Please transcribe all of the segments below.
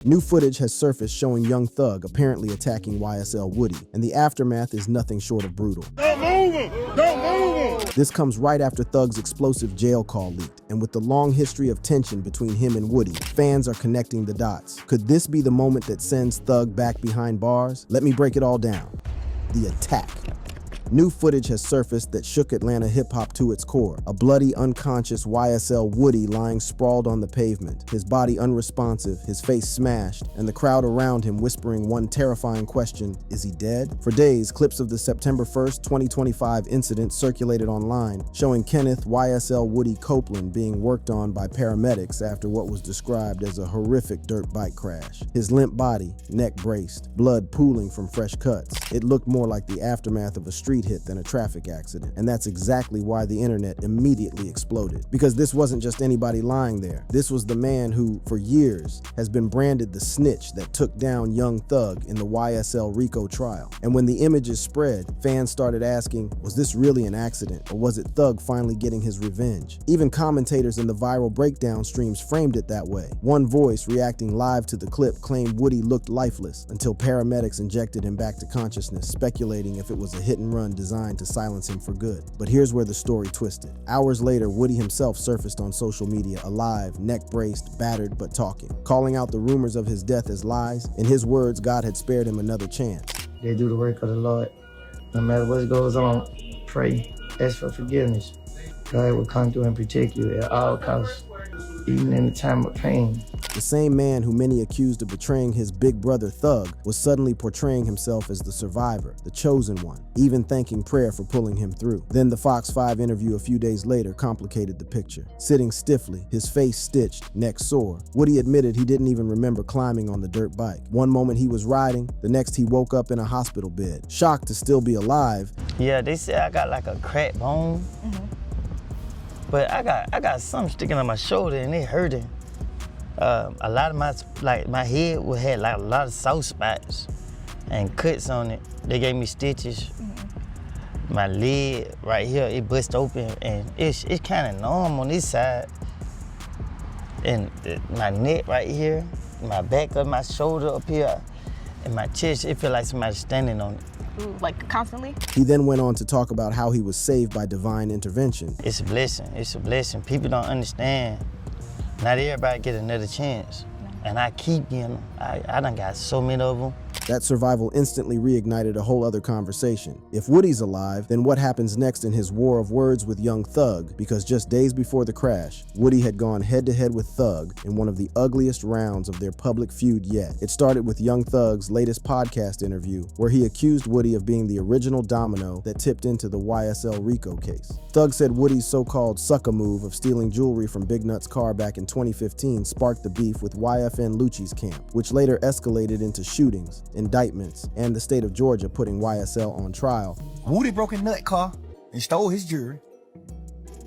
New footage has surfaced showing young Thug apparently attacking YSL Woody, and the aftermath is nothing short of brutal. Don't move him! Don't move him! This comes right after Thug's explosive jail call leaked, and with the long history of tension between him and Woody, fans are connecting the dots. Could this be the moment that sends Thug back behind bars? Let me break it all down. The attack. New footage has surfaced that shook Atlanta hip-hop to its core. A bloody, unconscious YSL Woody lying sprawled on the pavement, his body unresponsive, his face smashed, and the crowd around him whispering one terrifying question: is he dead? For days, clips of the September 1st, 2025 incident circulated online, showing Kenneth YSL Woody Copeland being worked on by paramedics after what was described as a horrific dirt bike crash. His limp body, neck braced, blood pooling from fresh cuts. It looked more like the aftermath of a street hit than a traffic accident, and that's exactly why the internet immediately exploded. Because this wasn't just anybody lying there. This was the man who, for years, has been branded the snitch that took down young Thug in the YSL Rico trial. And when the images spread, fans started asking, was this really an accident, or was it Thug finally getting his revenge? Even commentators in the viral breakdown streams framed it that way. One voice reacting live to the clip claimed Woody looked lifeless until paramedics injected him back to consciousness, speculating if it was a hit and run designed to silence him for good. But here's where the story twisted. Hours later, Woody himself surfaced on social media alive, neck braced, battered, but talking, calling out the rumors of his death as lies. In his words, God had spared him another chance. They do the work of the Lord. No matter what goes on, pray, ask for forgiveness. God will come through and protect you at all costs, even in the time of pain. The same man who many accused of betraying his big brother Thug was suddenly portraying himself as the survivor, the chosen one, even thanking prayer for pulling him through. Then the Fox 5 interview a few days later complicated the picture. Sitting stiffly, his face stitched, neck sore, Woody admitted he didn't even remember climbing on the dirt bike. One moment he was riding, the next he woke up in a hospital bed. Shocked to still be alive. Yeah, they said I got like a cracked bone. But I got something sticking on my shoulder and it hurting. A lot of my head had like a lot of soft spots and cuts on it. They gave me stitches. My leg right here, it bust open and it's kind of numb on this side. And my neck right here, my back of my shoulder up here, and my chest, it feel like somebody standing on it. Like constantly? He then went on to talk about how he was saved by divine intervention. It's a blessing, it's a blessing. People don't understand. Not everybody get another chance. And I keep getting them. I done got so many of them. That survival instantly reignited a whole other conversation. If Woody's alive, then what happens next in his war of words with young Thug? Because just days before the crash, Woody had gone head-to-head with Thug in one of the ugliest rounds of their public feud yet. It started with young Thug's latest podcast interview, where he accused Woody of being the original domino that tipped into the YSL Rico case. Thug said Woody's so-called sucker move of stealing jewelry from Big Nut's car back in 2015 sparked the beef with YFN Lucci's camp, which later escalated into shootings, indictments, and the state of Georgia putting YSL on trial. Woody broke a nut car and stole his jewelry.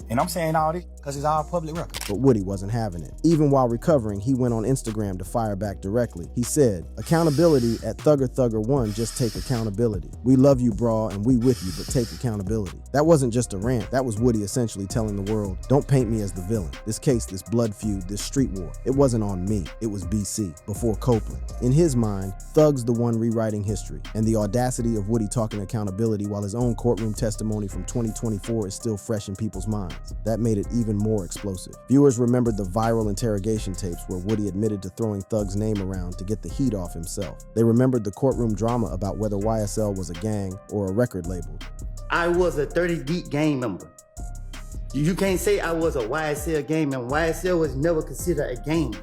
And I'm saying all this because it's all public record. But Woody wasn't having it. Even while recovering, he went on Instagram to fire back directly. He said, accountability at Thugger1, just take accountability. We love you, brah, and we with you, but take accountability. That wasn't just a rant. That was Woody essentially telling the world, don't paint me as the villain. This case, this blood feud, this street war, it wasn't on me. It was BC, before Copeland. In his mind, Thug's the one rewriting history. And the audacity of Woody talking accountability while his own courtroom testimony from 2024 is still fresh in people's minds. That made it even more explosive. Viewers remembered the viral interrogation tapes where Woody admitted to throwing Thug's name around to get the heat off himself. They remembered the courtroom drama about whether YSL was a gang or a record label. I was a 30 Deep gang member. You can't say I was a YSL gang member. YSL was never considered a gang.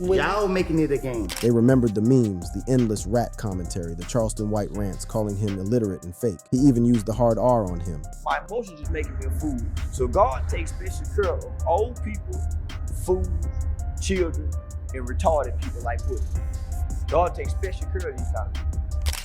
Y'all making it a game. They remembered the memes, the endless rat commentary, the Charleston White rants calling him illiterate and fake. He even used the hard R on him. My emotions just making me a fool. So God takes special care of old people, fools, children, and retarded people like Woody. God takes special care of these kind of people.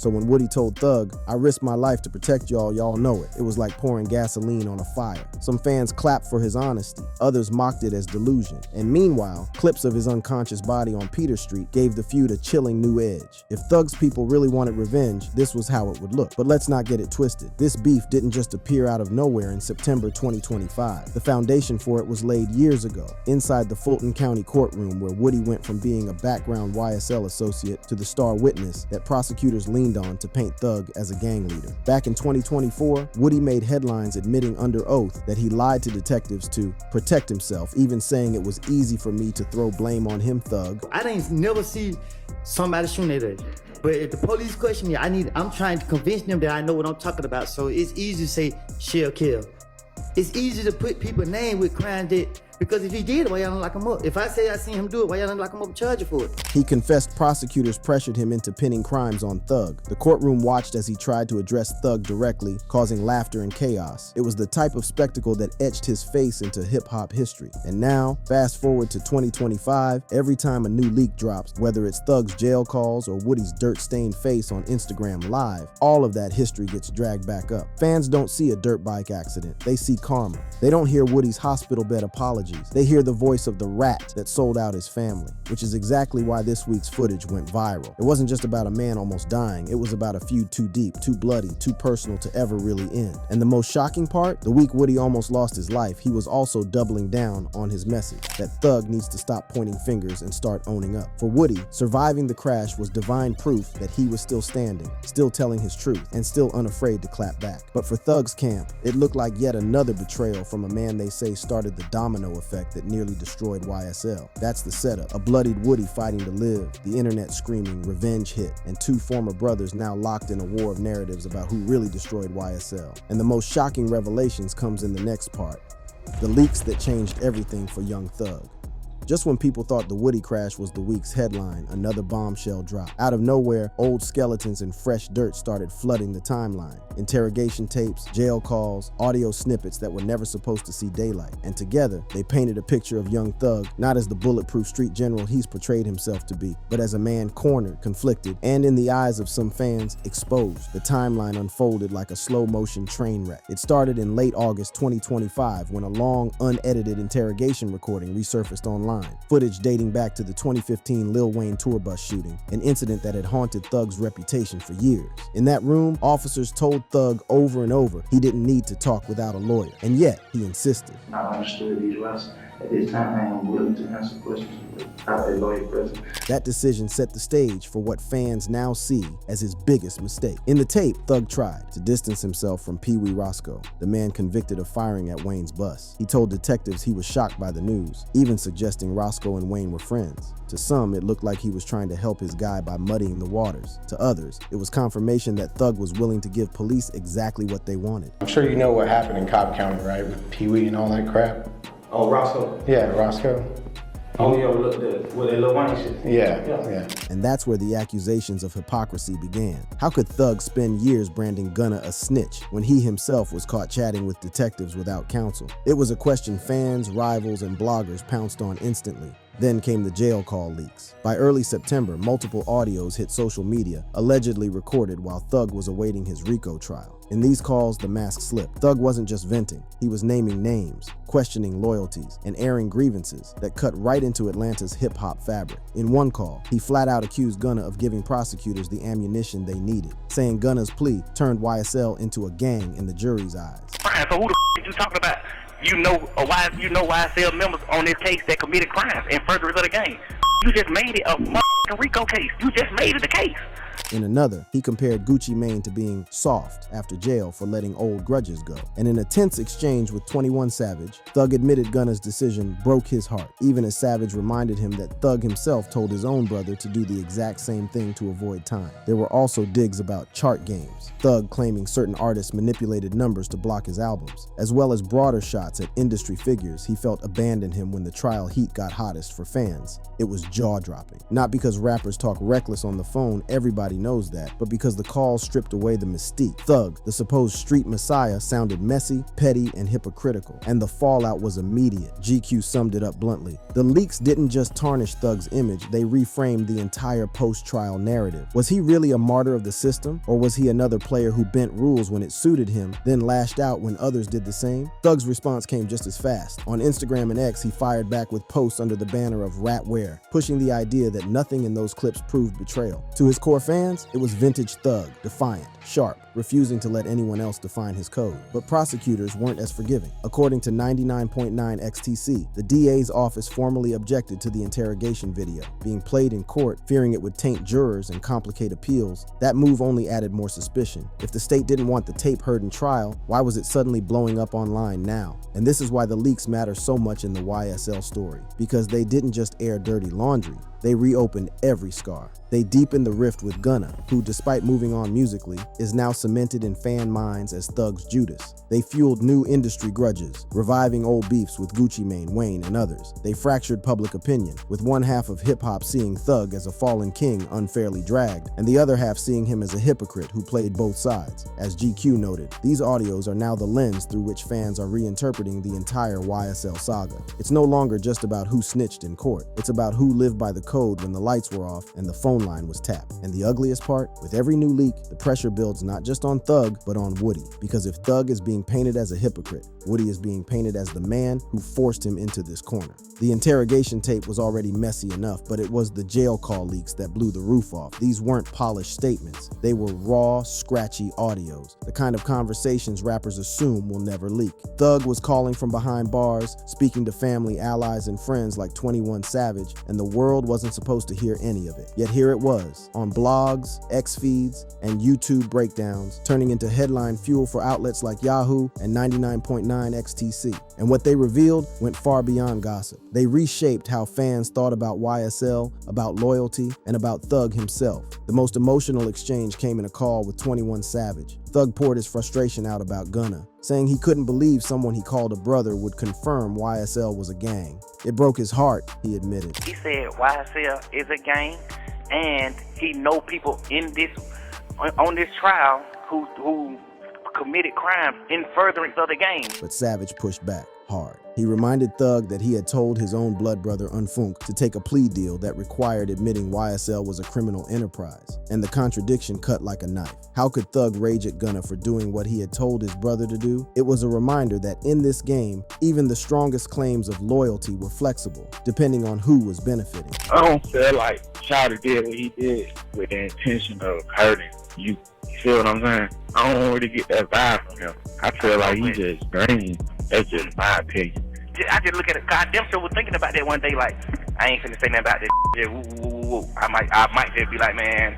So when Woody told Thug, "I risked my life to protect y'all, y'all know it," it was like pouring gasoline on a fire. Some fans clapped for his honesty, others mocked it as delusion. And meanwhile, clips of his unconscious body on Peter Street gave the feud a chilling new edge. If Thug's people really wanted revenge, this was how it would look. But let's not get it twisted. This beef didn't just appear out of nowhere in September 2025. The foundation for it was laid years ago, inside the Fulton County courtroom, where Woody went from being a background YSL associate to the star witness that prosecutors leaned on to paint Thug as a gang leader. Back in 2024, Woody made headlines admitting under oath that he lied to detectives to protect himself, even saying it was easy for me to throw blame on him, Thug. I didn't never see somebody shooting at us. But if the police question me, I'm trying to convince them that I know what I'm talking about. So it's easy to say, shell kill. It's easy to put people's name with crime that, because if he did it, why y'all don't lock him up? If I say I seen him do it, why y'all don't lock him up and charge him for it? He confessed prosecutors pressured him into pinning crimes on Thug. The courtroom watched as he tried to address Thug directly, causing laughter and chaos. It was the type of spectacle that etched his face into hip-hop history. And now, fast forward to 2025, every time a new leak drops, whether it's Thug's jail calls or Woody's dirt-stained face on Instagram Live, all of that history gets dragged back up. Fans don't see a dirt bike accident, they see karma. They don't hear Woody's hospital bed apology. They hear the voice of the rat that sold out his family, which is exactly why this week's footage went viral. It wasn't just about a man almost dying, it was about a feud too deep, too bloody, too personal to ever really end. And the most shocking part, the week Woody almost lost his life, he was also doubling down on his message, that Thug needs to stop pointing fingers and start owning up. For Woody, surviving the crash was divine proof that he was still standing, still telling his truth, and still unafraid to clap back. But for Thug's camp, it looked like yet another betrayal from a man they say started the domino effect that nearly destroyed YSL. That's the setup. A bloodied Woody fighting to live, the internet screaming revenge hit, and two former brothers now locked in a war of narratives about who really destroyed YSL. And the most shocking revelations comes in the next part. The leaks that changed everything for young Thug. Just when people thought the Woody crash was the week's headline, another bombshell dropped. Out of nowhere, old skeletons and fresh dirt started flooding the timeline. Interrogation tapes, jail calls, audio snippets that were never supposed to see daylight. And together, they painted a picture of young Thug, not as the bulletproof street general he's portrayed himself to be, but as a man cornered, conflicted, and in the eyes of some fans, exposed. The timeline unfolded like a slow-motion train wreck. It started in late August 2025 when a long, unedited interrogation recording resurfaced online. Footage dating back to the 2015 Lil Wayne tour bus shooting, an incident that had haunted Thug's reputation for years. In that room, officers told Thug over and over he didn't need to talk without a lawyer, and yet he insisted. I understood these rights. At this time, I am willing to answer questions without a lawyer present. That decision set the stage for what fans now see as his biggest mistake. In the tape, Thug tried to distance himself from Pee Wee Roscoe, the man convicted of firing at Wayne's bus. He told detectives he was shocked by the news, even suggesting Roscoe and Wayne were friends. To some, it looked like he was trying to help his guy by muddying the waters. To others, it was confirmation that Thug was willing to give police exactly what they wanted. I'm sure you know what happened in Cobb County, right? With Pee Wee and all that crap. Oh, Roscoe? Yeah, Roscoe. Oh, yeah, with that Lil Wayne shit? Yeah. And that's where the accusations of hypocrisy began. How could Thug spend years branding Gunna a snitch when he himself was caught chatting with detectives without counsel? It was a question fans, rivals, and bloggers pounced on instantly. Then came the jail call leaks. By early September, multiple audios hit social media, allegedly recorded while Thug was awaiting his RICO trial. In these calls, the mask slipped. Thug wasn't just venting, he was naming names, questioning loyalties, and airing grievances that cut right into Atlanta's hip-hop fabric. In one call, he flat out accused Gunna of giving prosecutors the ammunition they needed, saying Gunna's plea turned YSL into a gang in the jury's eyes. Fine, so who the you talking about? You know YSL members on this case that committed crimes in furtherance of the game. You just made it a RICO case. You just made it a case. In another, he compared Gucci Mane to being soft after jail for letting old grudges go. And in a tense exchange with 21 Savage, Thug admitted Gunna's decision broke his heart, even as Savage reminded him that Thug himself told his own brother to do the exact same thing to avoid time. There were also digs about chart games, Thug claiming certain artists manipulated numbers to block his albums, as well as broader shots at industry figures he felt abandoned him when the trial heat got hottest for fans. It was jaw-dropping. Not because rappers talk reckless on the phone, everybody everybody knows that, but because the calls stripped away the mystique. Thug, the supposed street messiah, sounded messy, petty, and hypocritical, and the fallout was immediate. GQ summed it up bluntly. The leaks didn't just tarnish Thug's image, they reframed the entire post-trial narrative. Was he really a martyr of the system, or was he another player who bent rules when it suited him, then lashed out when others did the same? Thug's response came just as fast. On Instagram and X, he fired back with posts under the banner of Ratware, pushing the idea that nothing in those clips proved betrayal. To his core fans, it was vintage Thug, defiant, sharp, refusing to let anyone else define his code. But prosecutors weren't as forgiving. According to 99.9 XTC, the DA's office formally objected to the interrogation video being played in court, fearing it would taint jurors and complicate appeals. That move only added more suspicion. If the state didn't want the tape heard in trial, why was it suddenly blowing up online now? And this is why the leaks matter so much in the YSL story, because they didn't just air dirty laundry, they reopened every scar. They deepened the rift with Gunna, who, despite moving on musically, is now cemented in fan minds as Thug's Judas. They fueled new industry grudges, reviving old beefs with Gucci Mane, Wayne, and others. They fractured public opinion, with one half of hip-hop seeing Thug as a fallen king unfairly dragged, and the other half seeing him as a hypocrite who played both sides. As GQ noted, these audios are now the lens through which fans are reinterpreting the entire YSL saga. It's no longer just about who snitched in court. It's about who lived by the code when the lights were off and the phone line was tapped. And the ugliest part, with every new leak, the pressure builds not just on Thug, but on Woody. Because if Thug is being painted as a hypocrite, Woody is being painted as the man who forced him into this corner. The interrogation tape was already messy enough, but it was the jail call leaks that blew the roof off. These weren't polished statements. They were raw, scratchy audios, the kind of conversations rappers assume will never leak. Thug was calling from behind bars, speaking to family, allies, and friends like 21 Savage, and the world wasn't supposed to hear any of it. Yet here it was, on blogs, X feeds, and YouTube breakdowns, turning into headline fuel for outlets like Yahoo and 99.9 XTC. And what they revealed went far beyond gossip. They reshaped how fans thought about YSL, about loyalty, and about Thug himself. The most emotional exchange came in a call with 21 Savage. Thug poured his frustration out about Gunna, saying he couldn't believe someone he called a brother would confirm YSL was a gang. It broke his heart, he admitted. He said YSL is a gang, and he know people in this on this trial who committed crimes in furtherance of the gang. But Savage pushed back hard. He reminded Thug that he had told his own blood brother Unfunk to take a plea deal that required admitting YSL was a criminal enterprise, and the contradiction cut like a knife. How could Thug rage at Gunna for doing what he had told his brother to do? It was a reminder that in this game, even the strongest claims of loyalty were flexible, depending on who was benefiting. I don't feel like Shawty did what he did with the intention of hurting you. You feel what I'm saying? I don't really get that vibe from him. I feel like he just green. That's just my opinion. I just look at it. God damn sure was thinking about that one day. Like, I ain't finna say nothing about this. Yeah, woo, woo, woo, woo. I might just be like, man,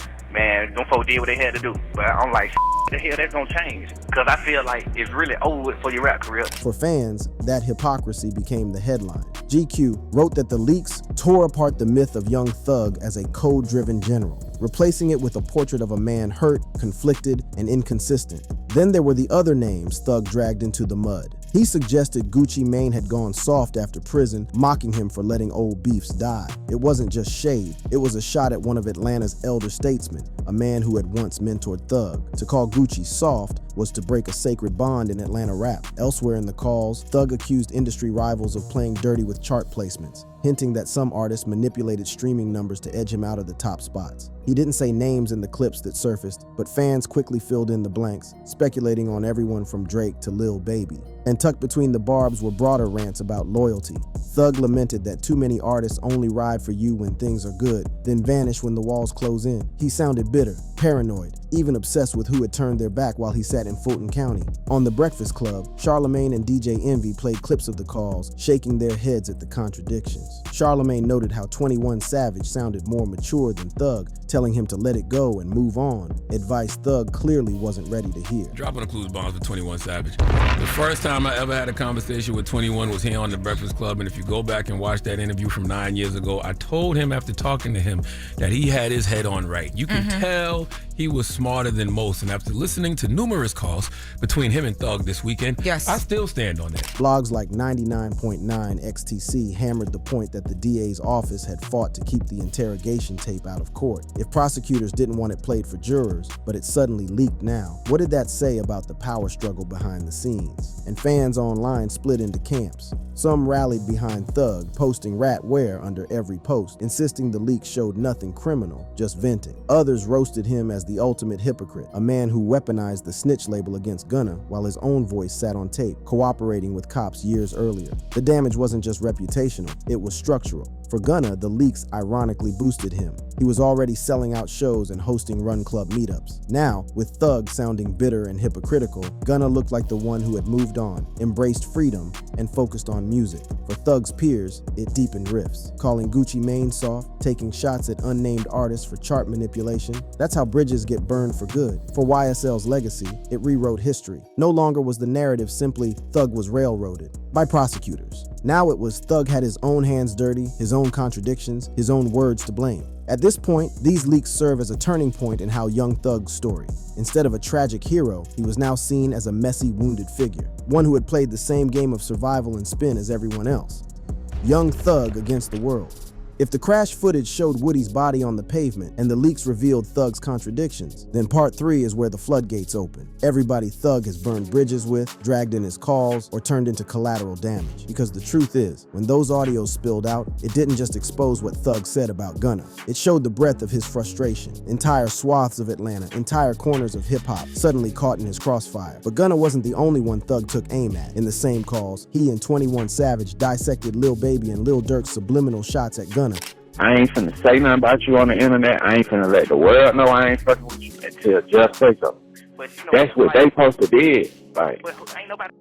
them folks did what they had to do. But I'm like, the hell that's gonna change? Because I feel like it's really over with for your rap career. For fans, that hypocrisy became the headline. GQ wrote that the leaks tore apart the myth of Young Thug as a code-driven general, replacing it with a portrait of a man hurt, conflicted, and inconsistent. Then there were the other names Thug dragged into the mud. He suggested Gucci Mane had gone soft after prison, mocking him for letting old beefs die. It wasn't just shade, it was a shot at one of Atlanta's elder statesmen, a man who had once mentored Thug. To call Gucci soft was to break a sacred bond in Atlanta rap. Elsewhere in the calls, Thug accused industry rivals of playing dirty with chart placements, hinting that some artists manipulated streaming numbers to edge him out of the top spots. He didn't say names in the clips that surfaced, but fans quickly filled in the blanks, speculating on everyone from Drake to Lil Baby. And tucked between the barbs were broader rants about loyalty. Thug lamented that too many artists only ride for you when things are good, then vanish when the walls close in. He sounded bitter, paranoid, even obsessed with who had turned their back while he sat in Fulton County. On The Breakfast Club, Charlamagne and DJ Envy played clips of the calls, shaking their heads at the contradictions. Charlamagne noted how 21 Savage sounded more mature than Thug, telling him to let it go and move on, advice Thug clearly wasn't ready to hear. Dropping the clues bombs with 21 Savage. The first time I ever had a conversation with 21 was here on The Breakfast Club, and if you go back and watch that interview from 9 years ago, I told him after talking to him that he had his head on right. You can tell he was smarter than most, and after listening to numerous calls between him and Thug this weekend. Yes. I still stand on that. Blogs like 99.9 XTC hammered the point that the DA's office had fought to keep the interrogation tape out of court. If prosecutors didn't want it played for jurors, but it suddenly leaked now, what did that say about the power struggle behind the scenes? And fans online split into camps. Some rallied behind Thug, posting rat wear under every post, insisting the leak showed nothing criminal, just venting. Others roasted him as the ultimate hypocrite, a man who weaponized the snitch label against Gunna while his own voice sat on tape, cooperating with cops years earlier. The damage wasn't just reputational, it was structural. For Gunna, the leaks ironically boosted him. He was already selling out shows and hosting Run Club meetups. Now, with Thug sounding bitter and hypocritical, Gunna looked like the one who had moved on, embraced freedom, and focused on music. For Thug's peers, it deepened rifts, calling Gucci Mane soft, taking shots at unnamed artists for chart manipulation. That's how bridges get burned for good. For YSL's legacy, it rewrote history. No longer was the narrative simply Thug was railroaded by prosecutors. Now it was Thug had his own hands dirty, his own contradictions, his own words to blame. At this point, these leaks serve as a turning point in how young Thug's story. Instead of a tragic hero, he was now seen as a messy, wounded figure, one who had played the same game of survival and spin as everyone else. Young Thug against the world. If the crash footage showed Woody's body on the pavement and the leaks revealed Thug's contradictions, then part 3 is where the floodgates open. Everybody Thug has burned bridges with, dragged in his calls, or turned into collateral damage. Because the truth is, when those audios spilled out, it didn't just expose what Thug said about Gunna. It showed the breadth of his frustration. Entire swaths of Atlanta, entire corners of hip-hop, suddenly caught in his crossfire. But Gunna wasn't the only one Thug took aim at. In the same calls, he and 21 Savage dissected Lil Baby and Lil Durk's subliminal shots at Gunna. I ain't finna say nothing about you on the internet. I ain't finna let the world know I ain't fucking with you until just say so. That's what they supposed to did. Like, ain't nobody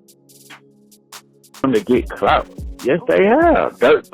to get clout. Yes, they have. Dirt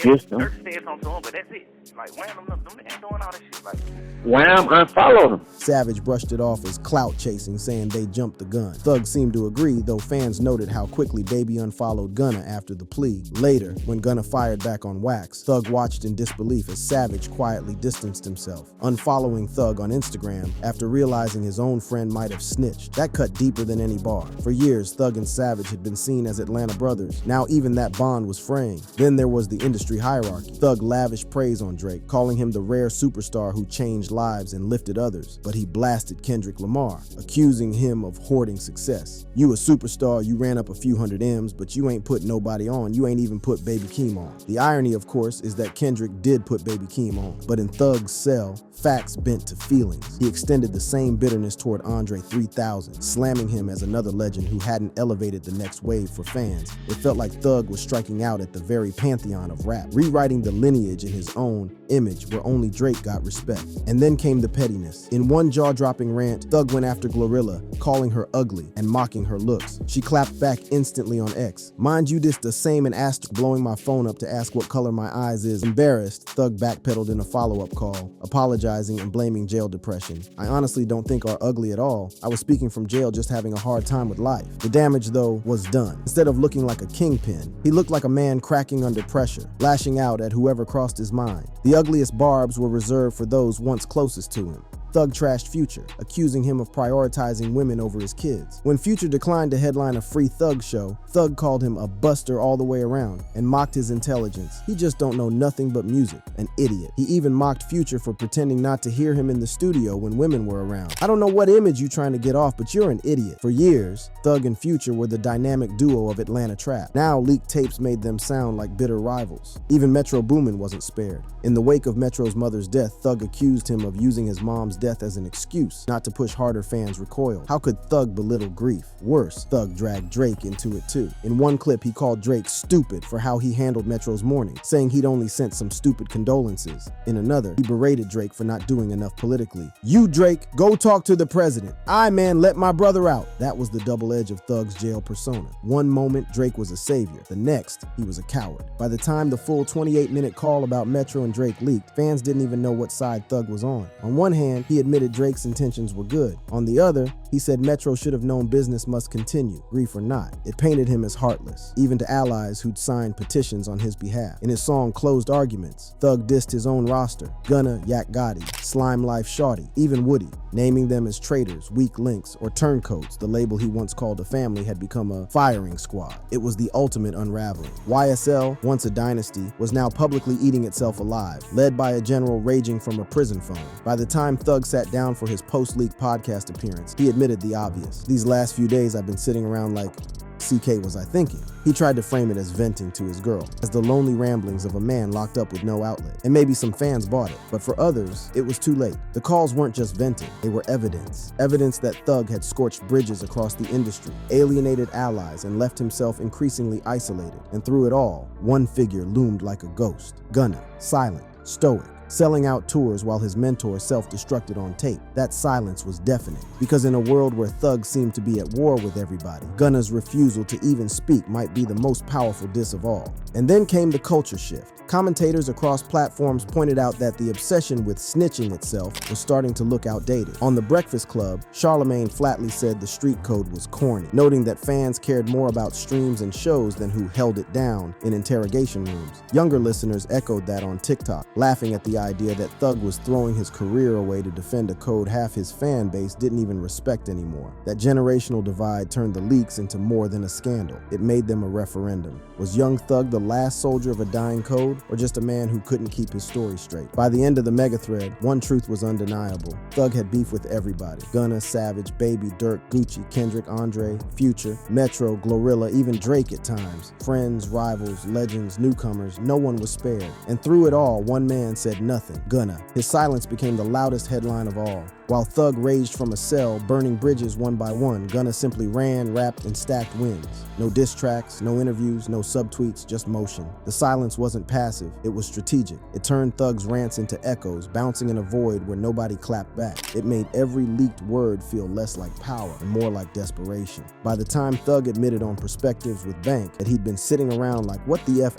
gets them. Dirt said something to him, but that's it. Like, Wham, them ain't doing all that shit. Like, Wham unfollowed him. Savage brushed it off as clout chasing, saying they jumped the gun. Thug seemed to agree, though fans noted how quickly Baby unfollowed Gunna after the plea. Later, when Gunna fired back on Wax, Thug watched in disbelief as Savage quietly distanced himself, unfollowing Thug on Instagram after realizing his own friend might have snitched. That cut deeper than any bar. For years, Thug and Savage had been seen as Atlanta brothers. Now even that bond was fraying. Then there was the industry hierarchy. Thug lavished praise on Drake, calling him the rare superstar who changed lives and lifted others. But he blasted Kendrick Lamar, accusing him of hoarding success. You a superstar, you ran up a few hundred M's, but you ain't put nobody on. You ain't even put Baby Keem on. The irony, of course, is that Kendrick did put Baby Keem on. But in Thug's cell, facts bent to feelings. He extended the same bitterness toward Andre 3000, slamming him as another legend who hadn't elevated the next wave for fans. It felt like Thug was striking out at the very pantheon of rap, rewriting the lineage in his own image where only Drake got respect. And then came the pettiness. In one jaw-dropping rant, Thug went after Glorilla, calling her ugly and mocking her looks. She clapped back instantly on X. Mind you, this the same and asked, blowing my phone up to ask what color my eyes is. Embarrassed, Thug backpedaled in a follow-up call, apologizing and blaming jail depression. I honestly don't think are ugly at all. I was speaking from jail just having a hard time with life. The damage, though, was done. Instead of looking like a kingpin, he looked like a man cracking under pressure, lashing out at whoever crossed his mind. The ugliest barbs were reserved for those once closest to him. Thug trashed Future, accusing him of prioritizing women over his kids. When Future declined to headline a free Thug show, Thug called him a buster all the way around and mocked his intelligence. He just don't know nothing but music, an idiot. He even mocked Future for pretending not to hear him in the studio when women were around. I don't know what image you trying to get off, but you're an idiot. For years, Thug and Future were the dynamic duo of Atlanta trap. Now leaked tapes made them sound like bitter rivals. Even Metro Boomin wasn't spared. In the wake of Metro's mother's death, Thug accused him of using his mom's death as an excuse, not to push harder fans' recoil. How could Thug belittle grief? Worse, Thug dragged Drake into it too. In one clip, he called Drake stupid for how he handled Metro's mourning, saying he'd only sent some stupid condolences. In another, he berated Drake for not doing enough politically. You, Drake, go talk to the president. Man, let my brother out. That was the double edge of Thug's jail persona. One moment, Drake was a savior. The next, he was a coward. By the time the full 28-minute call about Metro and Drake leaked, fans didn't even know what side Thug was on. On one hand, he admitted Drake's intentions were good. On the other, he said Metro should have known business must continue, grief or not. It painted him as heartless, even to allies who'd signed petitions on his behalf. In his song Closed Arguments, Thug dissed his own roster, Gunna, Yak Gotti, Slime Life Shawty, even Woody, naming them as traitors, weak links, or turncoats. The label he once called a family had become a firing squad. It was the ultimate unraveling. YSL, once a dynasty, was now publicly eating itself alive, led by a general raging from a prison phone. By the time Thug sat down for his post-leak podcast appearance, he admitted the obvious. These last few days I've been sitting around like, CK was I thinking? He tried to frame it as venting to his girl, as the lonely ramblings of a man locked up with no outlet. And maybe some fans bought it, but for others, it was too late. The calls weren't just venting, they were evidence. Evidence that Thug had scorched bridges across the industry, alienated allies, and left himself increasingly isolated. And through it all, one figure loomed like a ghost. Gunna, silent, stoic, selling out tours while his mentor self-destructed on tape. That silence was deafening, because in a world where Thug seemed to be at war with everybody, Gunna's refusal to even speak might be the most powerful diss of all. And then came the culture shift. Commentators across platforms pointed out that the obsession with snitching itself was starting to look outdated. On The Breakfast Club, Charlemagne flatly said the street code was corny, noting that fans cared more about streams and shows than who held it down in interrogation rooms. Younger listeners echoed that on TikTok, laughing at the idea that Thug was throwing his career away to defend a code half his fan base didn't even respect anymore. That generational divide turned the leaks into more than a scandal. It made them a referendum. Was young Thug the last soldier of a dying code, or just a man who couldn't keep his story straight? By the end of the mega thread, one truth was undeniable. Thug had beef with everybody. Gunna, Savage, Baby, Dirk, Gucci, Kendrick, Andre, Future, Metro, Glorilla, even Drake at times. Friends, rivals, legends, newcomers, no one was spared. And through it all, one man said nothing: Gunna. His silence became the loudest headline of all. While Thug raged from a cell, burning bridges one by one, Gunna simply ran, rapped, and stacked wins. No diss tracks, no interviews, no subtweets, just motion. The silence wasn't passive, it was strategic. It turned Thug's rants into echoes, bouncing in a void where nobody clapped back. It made every leaked word feel less like power and more like desperation. By the time Thug admitted on Perspectives with Bank that he'd been sitting around like, what the F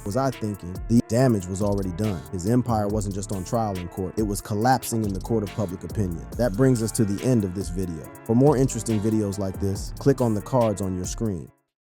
was I thinking, the damage was already done. His empire wasn't just on trial in court, it was collapsing in the court of public opinion. That brings us to the end of this video. For more interesting videos like this, click on the cards on your screen.